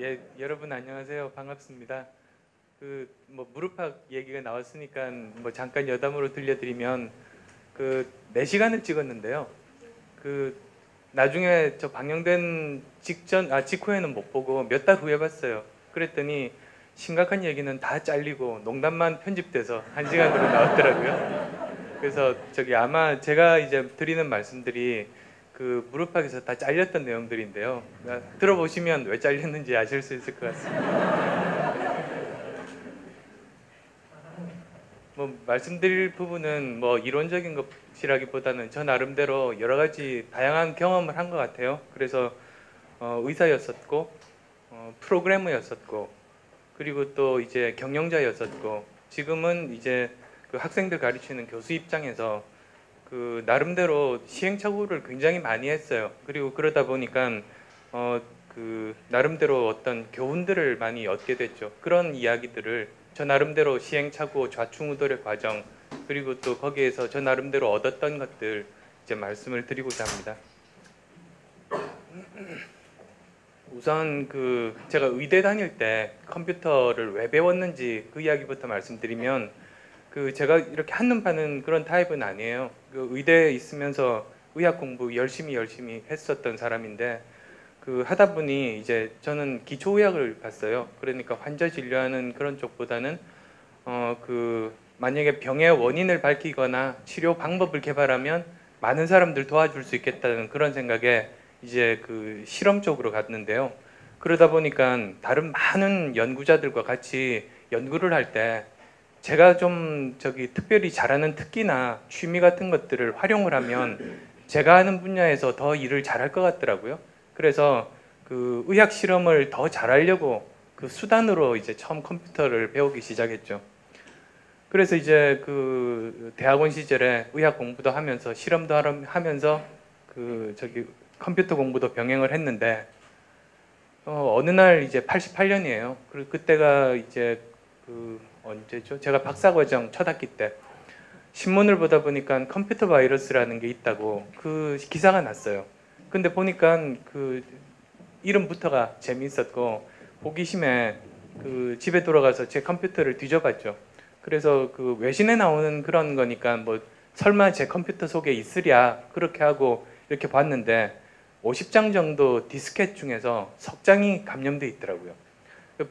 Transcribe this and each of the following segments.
예, 여러분 안녕하세요. 반갑습니다. 무릎팍 얘기가 나왔으니까 잠깐 여담으로 들려드리면 4시간을 찍었는데요. 나중에 저 방영된 직후에는 못 보고 몇 달 후에 봤어요. 그랬더니 심각한 얘기는 다 잘리고 농담만 편집돼서 1시간으로 나왔더라고요. 그래서 아마 제가 이제 드리는 말씀들이 무릎팍에서 다 잘렸던 내용들인데요. 들어보시면 왜 잘렸는지 아실 수 있을 것 같습니다. 말씀드릴 부분은 이론적인 것이라기보다는 저 나름대로 여러 가지 다양한 경험을 한 것 같아요. 그래서 의사였었고 프로그래머였었고 그리고 또 이제 경영자였었고 지금은 이제 학생들 가르치는 교수 입장에서 나름대로 시행착오를 굉장히 많이 했어요. 그리고 그러다 보니까 나름대로 어떤 교훈들을 많이 얻게 됐죠. 그런 이야기들을 저 나름대로 시행착오, 좌충우돌의 과정 그리고 또 거기에서 저 나름대로 얻었던 것들 이제 말씀을 드리고자 합니다. 우선 제가 의대 다닐 때 컴퓨터를 왜 배웠는지 그 이야기부터 말씀드리면 제가 이렇게 한눈 파는 그런 타입은 아니에요. 의대에 있으면서 의학 공부 열심히 했었던 사람인데 하다 보니 이제 저는 기초의학을 봤어요. 그러니까 환자 진료하는 그런 쪽보다는 만약에 병의 원인을 밝히거나 치료 방법을 개발하면 많은 사람들 도와줄 수 있겠다는 그런 생각에 이제 실험 쪽으로 갔는데요. 그러다 보니까 다른 많은 연구자들과 같이 연구를 할 때 제가 좀 특별히 잘하는 특기나 취미 같은 것들을 활용을 하면 제가 하는 분야에서 더 일을 잘할 것 같더라고요. 그래서 의학 실험을 더 잘하려고 수단으로 이제 처음 컴퓨터를 배우기 시작했죠. 그래서 이제 대학원 시절에 의학 공부도 하면서 실험도 하면서 컴퓨터 공부도 병행을 했는데 어느 날 이제 88년이에요. 그리고 그때가 이제 언제죠? 제가 박사과정 첫 학기 때 신문을 보다 보니까 컴퓨터 바이러스라는 게 있다고 기사가 났어요. 근데 보니까 이름부터가 재미있었고 호기심에 집에 돌아가서 제 컴퓨터를 뒤져봤죠. 그래서 외신에 나오는 그런 거니까 설마 제 컴퓨터 속에 있으랴 그렇게 하고 이렇게 봤는데 50장 정도 디스켓 중에서 석 장이 감염돼 있더라고요.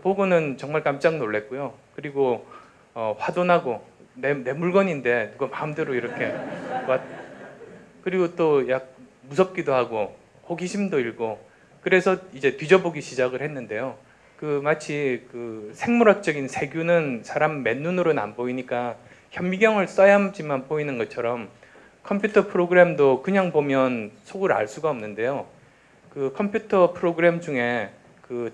보고는 정말 깜짝 놀랐고요. 그리고 화도 나고 내 물건인데 누가 마음대로 이렇게 그리고 또 무섭기도 하고 호기심도 일고 그래서 이제 뒤져보기 시작을 했는데요. 마치 생물학적인 세균은 사람 맨눈으로는 안 보이니까 현미경을 써야지만 보이는 것처럼 컴퓨터 프로그램도 그냥 보면 속을 알 수가 없는데요. 컴퓨터 프로그램 중에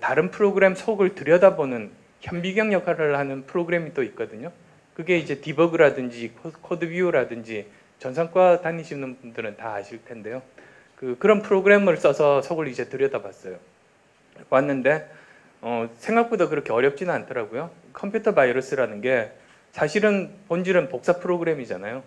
다른 프로그램 속을 들여다보는 현미경 역할을 하는 프로그램이 또 있거든요. 그게 이제 디버그라든지 코드 뷰라든지 전산과 다니시는 분들은 다 아실 텐데요. 그런 프로그램을 써서 속을 이제 들여다봤어요. 봤는데 생각보다 그렇게 어렵지는 않더라고요. 컴퓨터 바이러스라는 게 사실은 본질은 복사 프로그램이잖아요.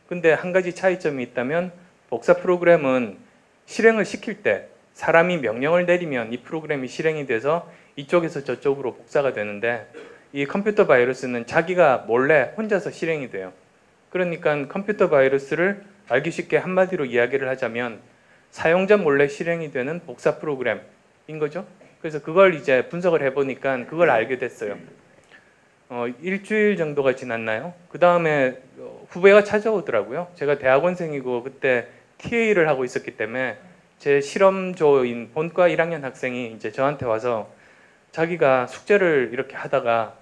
근데 한 가지 차이점이 있다면 복사 프로그램은 실행을 시킬 때 사람이 명령을 내리면 이 프로그램이 실행이 돼서 이쪽에서 저쪽으로 복사가 되는데 이 컴퓨터 바이러스는 자기가 몰래 혼자서 실행이 돼요. 그러니까 컴퓨터 바이러스를 알기 쉽게 한마디로 이야기를 하자면 사용자 몰래 실행이 되는 복사 프로그램인 거죠. 그래서 그걸 이제 분석을 해보니까 그걸 알게 됐어요. 일주일 정도가 지났나요? 그 다음에 후배가 찾아오더라고요. 제가 대학원생이고 그때 TA를 하고 있었기 때문에 제 실험조인 본과 1학년 학생이 이제 저한테 와서 자기가 숙제를 이렇게 하다가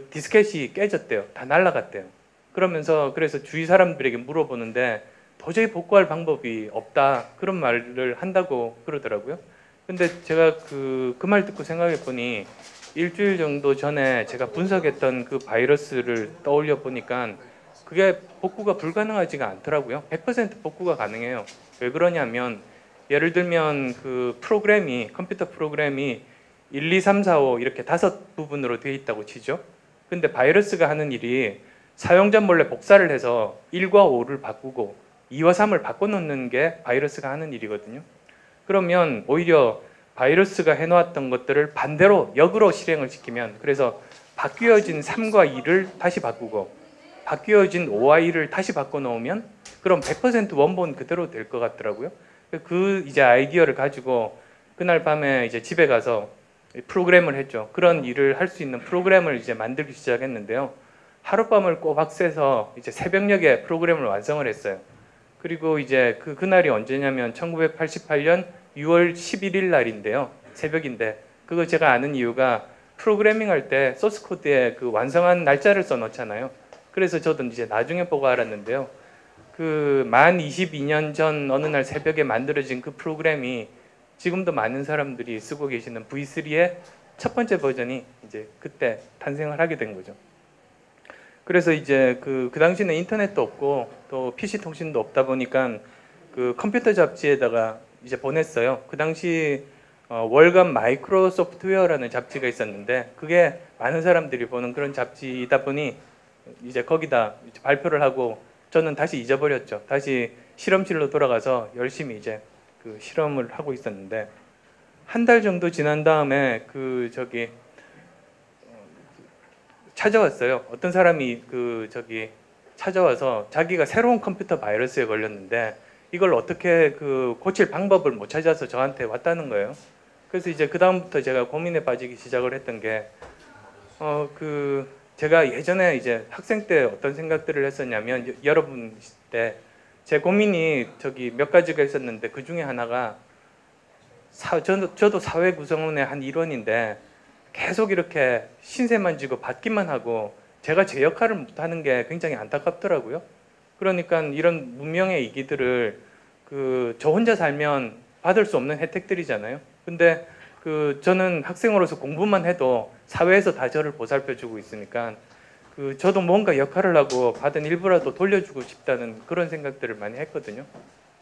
디스켓이 깨졌대요. 다 날아갔대요. 그래서 주위 사람들에게 물어보는데 도저히 복구할 방법이 없다 그런 말을 한다고 그러더라고요. 근데 제가 그 말 듣고 생각해 보니 일주일 정도 전에 제가 분석했던 그 바이러스를 떠올려 보니까 그게 복구가 불가능하지가 않더라고요. 100% 복구가 가능해요. 왜 그러냐면 예를 들면 컴퓨터 프로그램이 1, 2, 3, 4, 5 이렇게 5부분으로 되어 있다고 치죠. 근데 바이러스가 하는 일이 사용자 몰래 복사를 해서 1과 5를 바꾸고 2와 3을 바꿔놓는 게 바이러스가 하는 일이거든요. 그러면 오히려 바이러스가 해놓았던 것들을 반대로 역으로 실행을 시키면, 그래서 바뀌어진 3과 2를 다시 바꾸고 바뀌어진 5와 2를 다시 바꿔놓으면 그럼 100% 원본 그대로 될 것 같더라고요. 그 이제 아이디어를 가지고 그날 밤에 이제 집에 가서 프로그램을 했죠. 그런 일을 할 수 있는 프로그램을 이제 만들기 시작했는데요. 하룻밤을 꼬박 새서 이제 새벽녘에 프로그램을 완성을 했어요. 그리고 이제 그날이 언제냐면 1988년 6월 11일 날인데요. 새벽인데 그거 제가 아는 이유가 프로그래밍 할 때 소스 코드에 그 완성한 날짜를 써 놓잖아요. 그래서 저도 이제 나중에 보고 알았는데요. 그 만 22년 전 어느 날 새벽에 만들어진 그 프로그램이 지금도 많은 사람들이 쓰고 계시는 V3의 첫 번째 버전이 이제 그때 탄생을 하게 된 거죠. 그래서 이제 그 당시에는 인터넷도 없고 또 PC 통신도 없다 보니까 그 컴퓨터 잡지에다가 이제 보냈어요. 그 당시 월간 마이크로 소프트웨어라는 잡지가 있었는데 그게 많은 사람들이 보는 그런 잡지이다 보니 이제 거기다 이제 발표를 하고 저는 다시 잊어버렸죠. 다시 실험실로 돌아가서 열심히 이제 그 실험을 하고 있었는데 한 달 정도 지난 다음에 찾아왔어요. 어떤 사람이 찾아와서 자기가 새로운 컴퓨터 바이러스에 걸렸는데 이걸 어떻게 고칠 방법을 못 찾아서 저한테 왔다는 거예요. 그래서 이제 그 다음부터 제가 고민에 빠지기 시작을 했던 게 제가 예전에 이제 학생 때 어떤 생각들을 했었냐면 여러분 때 제 고민이 몇 가지가 있었는데 그 중에 하나가 저도 사회 구성원의 한 일원인데 계속 이렇게 신세만 지고 받기만 하고 제가 제 역할을 못하는 게 굉장히 안타깝더라고요. 그러니까 이런 문명의 이기들을 저 혼자 살면 받을 수 없는 혜택들이잖아요. 근데 저는 학생으로서 공부만 해도 사회에서 다 저를 보살펴주고 있으니까 저도 뭔가 역할을 하고 받은 일부라도 돌려주고 싶다는 그런 생각들을 많이 했거든요.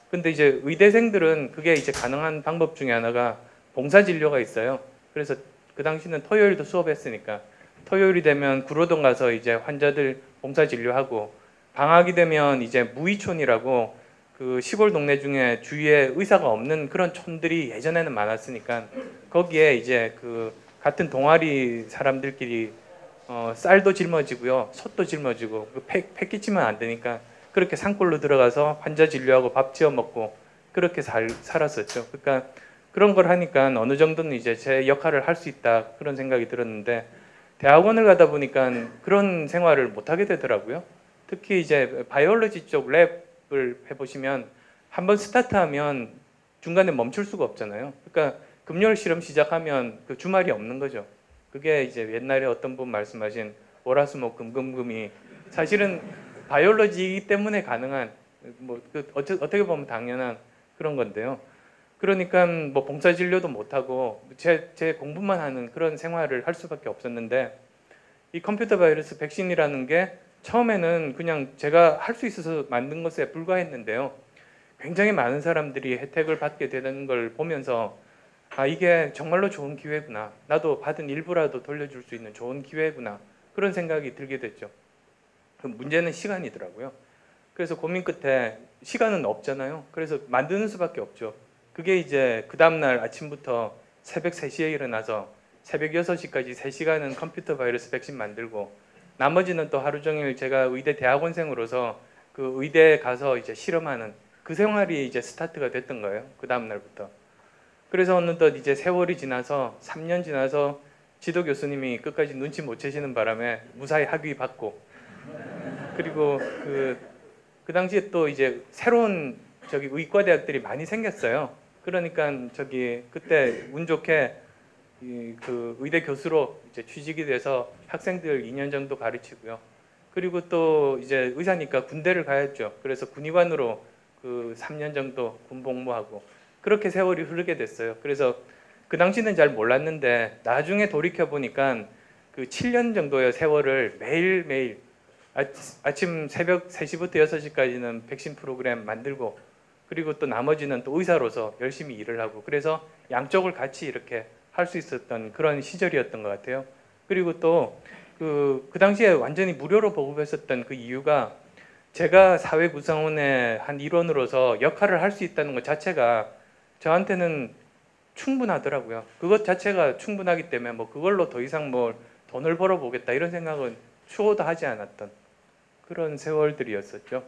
근데 이제 의대생들은 그게 이제 가능한 방법 중에 하나가 봉사진료가 있어요. 그래서 그 당시는 토요일도 수업했으니까 토요일이 되면 구로동 가서 이제 환자들 봉사진료하고 방학이 되면 이제 무의촌이라고 시골 동네 중에 주위에 의사가 없는 그런 촌들이 예전에는 많았으니까 거기에 이제 같은 동아리 사람들끼리 쌀도 짊어지고요, 솥도 짊어지고 팩 끼치면 안 되니까 그렇게 산골로 들어가서 환자 진료하고 밥 지어 먹고 그렇게 살았었죠. 그러니까 그런 걸 하니까 어느 정도는 이제 제 역할을 할 수 있다 그런 생각이 들었는데 대학원을 가다 보니까 그런 생활을 못 하게 되더라고요. 특히 이제 바이올로지 쪽 랩을 해보시면 한번 스타트하면 중간에 멈출 수가 없잖아요. 그러니까 금요일 실험 시작하면 주말이 없는 거죠. 그게 이제 옛날에 어떤 분 말씀하신 월화수목 금금금이 사실은 바이올로지이기 때문에 가능한 어떻게 보면 당연한 그런 건데요. 그러니까 뭐 봉사진료도 못하고 제 공부만 하는 그런 생활을 할 수밖에 없었는데 이 컴퓨터 바이러스 백신이라는 게 처음에는 그냥 제가 할 수 있어서 만든 것에 불과했는데요. 굉장히 많은 사람들이 혜택을 받게 되는 걸 보면서 이게 정말로 좋은 기회구나. 나도 받은 일부라도 돌려줄 수 있는 좋은 기회구나. 그런 생각이 들게 됐죠. 문제는 시간이더라고요. 그래서 고민 끝에 시간은 없잖아요. 그래서 만드는 수밖에 없죠. 그게 이제 그 다음날 아침부터 새벽 3시에 일어나서 새벽 6시까지 3시간은 컴퓨터 바이러스 백신 만들고 나머지는 또 하루 종일 제가 의대 대학원생으로서 의대에 가서 이제 실험하는 그 생활이 이제 스타트가 됐던 거예요. 그 다음날부터. 그래서 어느덧 이제 세월이 지나서 3년 지나서 지도 교수님이 끝까지 눈치 못 채시는 바람에 무사히 학위 받고 그리고 그 당시에 또 이제 새로운 의과대학들이 많이 생겼어요. 그러니까 그때 운 좋게 의대 교수로 이제 취직이 돼서 학생들 2년 정도 가르치고요. 그리고 또 이제 의사니까 군대를 가야죠. 그래서 군의관으로 3년 정도 군복무하고 그렇게 세월이 흐르게 됐어요. 그래서 그 당시는 잘 몰랐는데 나중에 돌이켜 보니까 7년 정도의 세월을 매일매일 아침 새벽 3시부터 6시까지는 백신 프로그램 만들고 그리고 또 나머지는 또 의사로서 열심히 일을 하고 그래서 양쪽을 같이 이렇게 할 수 있었던 그런 시절이었던 것 같아요. 그리고 또 그 당시에 완전히 무료로 보급했었던 그 이유가 제가 사회 구성원의 한 일원으로서 역할을 할 수 있다는 것 자체가 저한테는 충분하더라고요. 그것 자체가 충분하기 때문에 뭐 그걸로 더 이상 뭐 돈을 벌어보겠다 이런 생각은 추호도 하지 않았던 그런 세월들이었었죠.